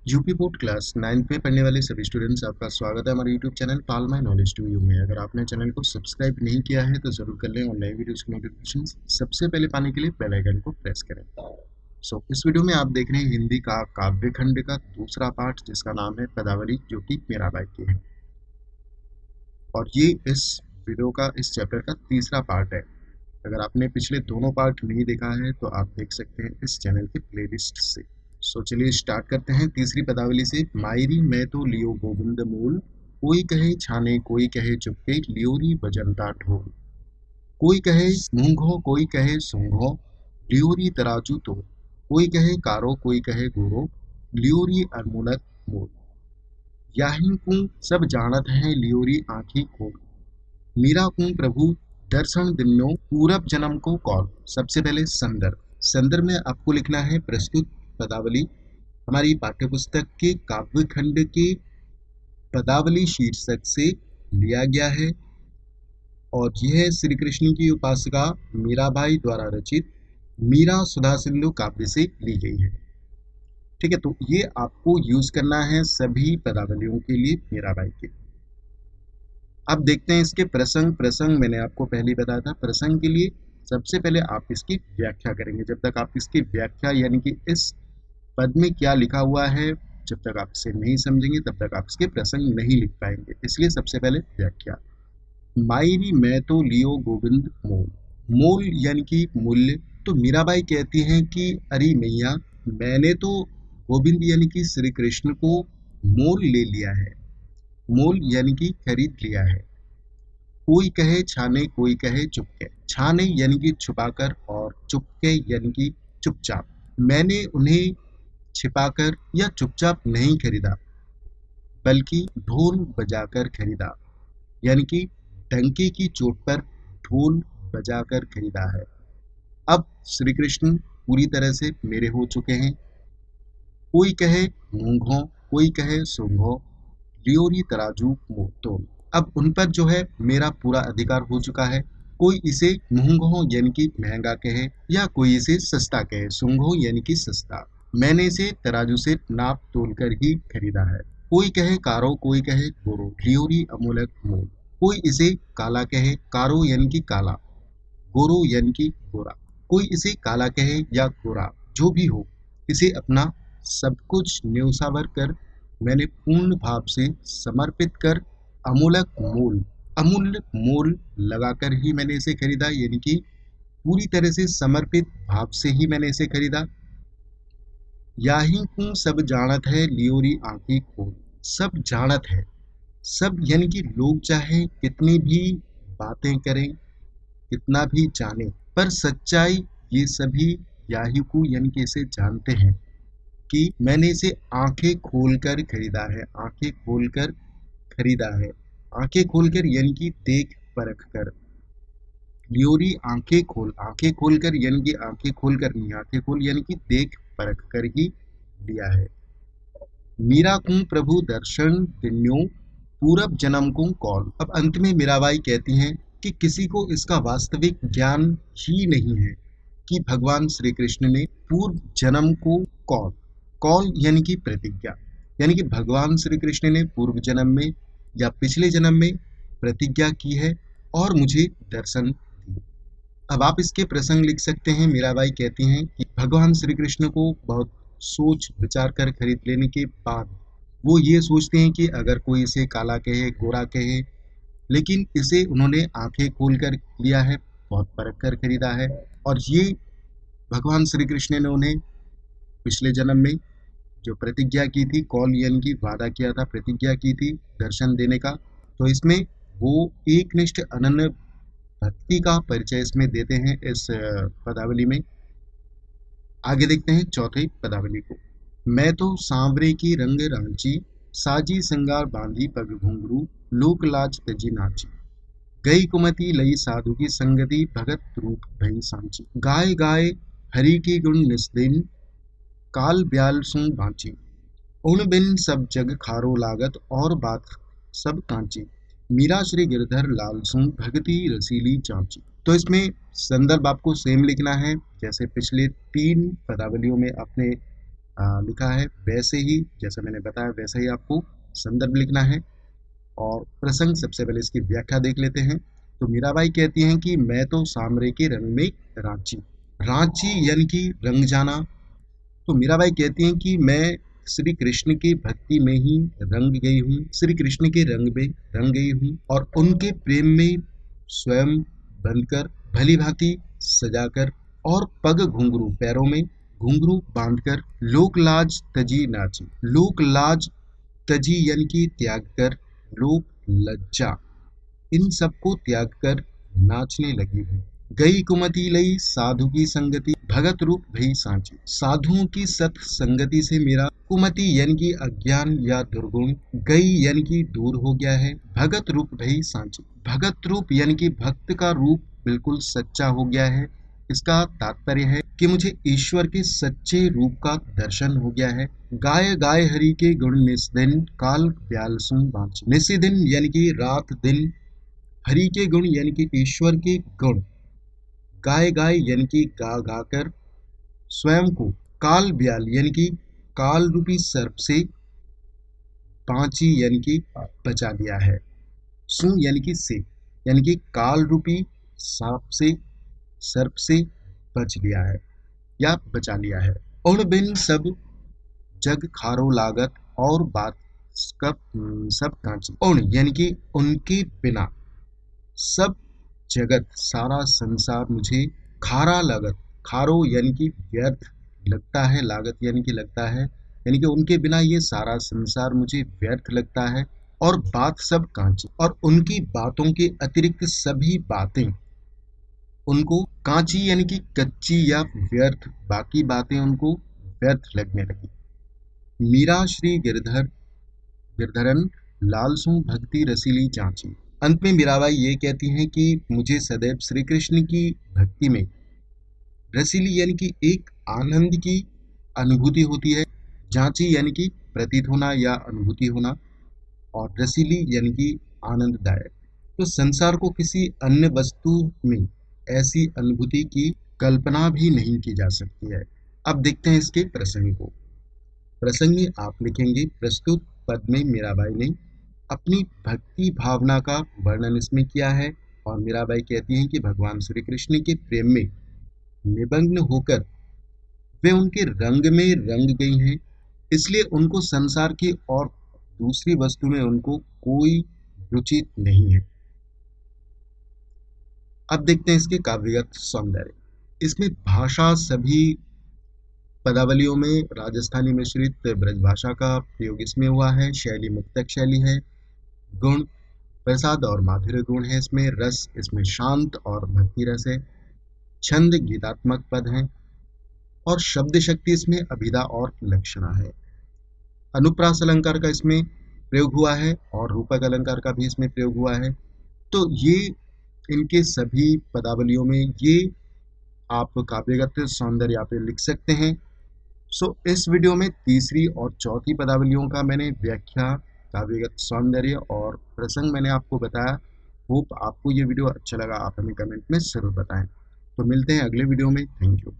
UP board class 9th में पढ़ने वाले सभी स्टूडेंट्स, आपका स्वागत है हमारे YouTube channel pal my knowledge to you में। अगर आपने चैनल को सब्सक्राइब नहीं किया है तो ज़रूर कर लें और नए वीडियोस की नोटिफिकेशन सबसे पहले पाने के लिए बेल आइकन को प्रेस करें। इस वीडियो में आप देख रहे हैं हिंदी का काव्य खंड का दूसरा पार्ट, जिसका नाम है पदावली, जो कि मीराबाई की है। और ये इस वीडियो का, इस चैप्टर का तीसरा पार्ट है। अगर आपने पिछले दोनों पार्ट नहीं देखा है तो आप देख सकते हैं इस चैनल के प्लेलिस्ट से। चलिए स्टार्ट करते हैं तीसरी पदावली से। मायरी मैं तो लियो गोविंद मूल, कोई कहे छाने कोई कहे चुप्पे, लियोरी बजंता ढोल। कोई कहे मूंघो कोई कहे सूंघो, लियोरी तराजू तो। कोई कहे कारो कोई कहे गोरो, लियोरी अनमोलक मोल। याहिं को सब जानत है लियोरी आँखी खोल, मीरा को प्रभु दर्शन दिन्नो, पूरब जन्म को कौल। सबसे पहले संदर्भ। संदर्भ में आपको लिखना है प्रस्तुत पदावली हमारी पाठ्यपुस्तक के काव्य खंड के पदावली शीर्षक से लिया गया है और यह श्री कृष्ण की उपासिका मीराबाई द्वारा रचित मीरा सुधा सिंधु काव्य से ली गई है। ठीक है, तो ये आपको यूज करना है सभी पदावलियों के लिए मीराबाई के। अब देखते हैं इसके प्रसंग। प्रसंग मैंने आपको पहले ही बताया था। प्रसंग के लिए सबसे पहले आप इसकी व्याख्या करेंगे। जब तक आप इसकी व्याख्या यानी कि इस पद में क्या लिखा हुआ है, जब तक आप इसे नहीं समझेंगे तब तक आप इसके प्रसंग नहीं लिख पाएंगे। इसलिए सबसे पहले व्याख्या। मायरी मैं तो लियो गोविंद मोल। मोल यानी कि मूल्य। तो मीराबाई कहती हैं कि अरे मैया, मैंने तो गोविंद यानी कि श्री कृष्ण को मोल ले लिया है। मोल यानी कि खरीद लिया है। कोई कहे छाने कोई कहे चुपके। छाने यानी कि छुपाकर और चुपके यानी कि चुपचाप। मैंने उन्हें छिपाकर या चुपचाप नहीं खरीदा, बल्कि ढोल बजाकर खरीदा, यानी कि डंके की चोट पर ढोल बजाकर खरीदा है। अब श्री कृष्ण पूरी तरह से मेरे हो चुके हैं। कोई कहे मूंघों कोई कहे सूंघों, लियोरी तराजू मोतोल। अब उन पर जो है मेरा पूरा अधिकार हो चुका है। कोई इसे मूंघों यानी कि महंगा कहे या कोई इसे सस्ता कहे। सूंघों यानी कि सस्ता। मैंने इसे तराजू से नाप तोल कर ही खरीदा है। कोई कहे कारो कोई कहे गोरो, लियोरी अमूलक मोल। कोई इसे काला कहे, कारो यानी कि काला, गोरो यानी कि गोरा। कोई इसे काला कहे या गोरा, जो भी हो, इसे अपना सब कुछ न्योछावर कर मैंने पूर्ण भाव से समर्पित कर अमूलक मोल, अमूल्य मोल लगाकर ही मैंने इसे खरीदा, यानी कि पूरी तरह से समर्पित भाव से ही मैंने इसे खरीदा। याही को सब जानत है लियोरी आंखी खोल। सब जानत है। सब यानी कि लोग चाहे कितनी भी बातें करें, कितना भी जाने, पर सच्चाई ये सभी याहिकू यानी कि इसे जानते हैं कि मैंने इसे आंखें खोलकर खरीदा है। आंखें खोलकर खरीदा है। आंखें खोलकर यानी कि देख परख कर। लियोरी आंखें खोल, आंखें खोलकर यानी कि आंखें खोलकर नहीं, आंखें खोल यानी कि देख परख कर ही लिया है। मीरा को प्रभु दर्शन दिन्यो, पूरब जन्म को कौल। अब अंत में मीराबाई कहती हैं कि किसी को इसका वास्तविक ज्ञान ही नहीं है कि भगवान श्री कृष्ण ने पूर्व जन्म को कौल, कौल यानी कि प्रतिज्ञा, यानी कि भगवान श्री कृष्ण ने पूर्व जन्म में या पिछले जन्म में प्रतिज्ञा की है और मुझे दर्शन दिए। अब आप इसके प्रसंग लिख सकते हैं। मीराबाई कहती हैं कि भगवान श्री कृष्ण को बहुत सोच विचार कर खरीद लेने के बाद वो ये सोचते हैं कि अगर कोई इसे काला कहे, गोरा कहे, लेकिन इसे उन्होंने आंखें खोल कर लिया है, बहुत परख कर खरीदा है। और ये भगवान श्री कृष्ण ने उन्हें पिछले जन्म में जो प्रतिज्ञा की थी, कौल यानी कि वादा किया था, प्रतिज्ञा की थी दर्शन देने का, तो इसमें वो एकनिष्ठ अनन्य भक्ति का परिचय इसमें देते हैं इस पदावली में। आगे देखते हैं चौथे पदावली को। मैं तो सांवरे की रंग रांची, साजी सिंगार बांधी पग घुंघरू, लोक लाज तजी नाची। गई कुमति लई साधु की संगति, भगत रूप भई सांची। गाय गाय हरि की गुण निस्दिन, काल ब्याल सुन बाँची। उन बिन सब जग खारो लागत, और बात सब कांची। मीरा श्री गिरधर लाल सुन, भगती रसीली चांची। तो इसमें संदर्भ आपको सेम लिखना है जैसे पिछले 3 पदावलियों में आपने लिखा है वैसे ही, जैसा मैंने बताया वैसे ही आपको संदर्भ लिखना है। और प्रसंग, सबसे पहले इसकी व्याख्या देख लेते हैं। तो मीराबाई कहती हैं कि मैं तो सामरे के रंग में रांची, रांची यानी कि रंग जाना। तो मीराबाई कहती हैं कि मैं श्री कृष्ण की भक्ति में ही रंग गई हूँ, श्री कृष्ण के रंग में रंग गई हूँ, और उनके प्रेम में स्वयं बनकर, भली भांति सजाकर, और पग घुंघरू, पैरों में घुंघरू बांधकर, लोक लाज तजी नाची, लोक लाज तजी यानी कि त्याग कर, लोक लज्जा, इन सबको त्याग कर नाचने लगी हूँ। गई कुमति लई साधु की संगति, भगत रूप भई सांची, साधुओं की सत संगति से मेरा कुमति यानी कि अज्ञान या दुर्गुण, गई यानी कि दूर हो गया है, भगत रूप भई सांची, भगत रूप यानी कि भक्त का रूप बिल्कुल सच्चा हो गया है। इसका तात्पर्य है कि मुझे ईश्वर के सच्चे रूप का दर्शन हो गया है। गाय गाय हरि के गुण निस्दिन, काल ब्याल सुन बाँची, निस्दिन यानी कि रात दिन, हरि के गुण यानी कि ईश्वर के गुण, गाय गाय यानी कि गा गा कर, स्वयं को काल ब्याल यानी कि काल रूपी सर्प से, पांची यानी कि बचा लिया है, सु यानी कि से, यानी कि काल रूपी सांप से, सर्प से बच लिया है या बचा लिया है। उन बिन सब जग खारो लागत, और बात सब कांची, उन यानी कि उनके बिना सब जगत, सारा संसार मुझे खारा लागत, खारो यानी कि व्यर्थ लगता है, लागत यानी कि लगता है, यानी कि उनके बिना ये सारा संसार मुझे व्यर्थ लगता है। और बात सब कांची, और उनकी बातों के अतिरिक्त सभी बातें उनको कांची यानी कि कच्ची या व्यर्थ, बाकी बातें उनको व्यर्थ लगने लगी। मीरा श्री गिरधर गिरधरन लालसू भक्ति रसीली चाची। अंत में मीराबाई ये कहती हैं कि मुझे सदैव श्री कृष्ण की भक्ति में रसीली यानी कि एक आनंद की अनुभूति होती है, जांची यानी कि प्रतीत होना या अनुभूति होना, और रसीली यानी कि आनंददायक। तो संसार को किसी अन्य वस्तु में ऐसी अनुभूति की कल्पना भी नहीं की जा सकती है। अब देखते हैं इसके प्रसंग को। प्रसंग में आप लिखेंगे, प्रस्तुत पद में मीराबाई ने अपनी भक्ति भावना का वर्णन इसमें किया है, और मीराबाई कहती हैं कि भगवान श्री कृष्ण के प्रेम में निमग्न होकर वे उनके रंग में रंग गई हैं, इसलिए उनको संसार की और दूसरी वस्तु में उनको कोई रुचि नहीं है। अब देखते हैं इसके काव्यगत सौंदर्य। इसमें भाषा, सभी पदावलियों में राजस्थानी मिश्रित ब्रजभाषा का प्रयोग इसमें हुआ है। शैली मुक्तक शैली है। गुण प्रसाद और माधुर्य गुण है इसमें। रस इसमें शांत और भक्ति रस है। छंद गीतात्मक पद हैं, और शब्द शक्ति इसमें अभिधा और लक्षणा है। अनुप्रास अलंकार का इसमें प्रयोग हुआ है, और रूपक अलंकार का भी इसमें प्रयोग हुआ है। तो ये इनके सभी पदावलियों में ये आप काव्यगत सौंदर्य आप लिख सकते हैं। इस वीडियो में तीसरी और चौथी पदावलियों का मैंने व्याख्या, काव्यगत सौंदर्य और प्रसंग मैंने आपको बताया। होप आपको ये वीडियो अच्छा लगा। आप हमें कमेंट में ज़रूर बताएं। तो मिलते हैं अगले वीडियो में। Thank you.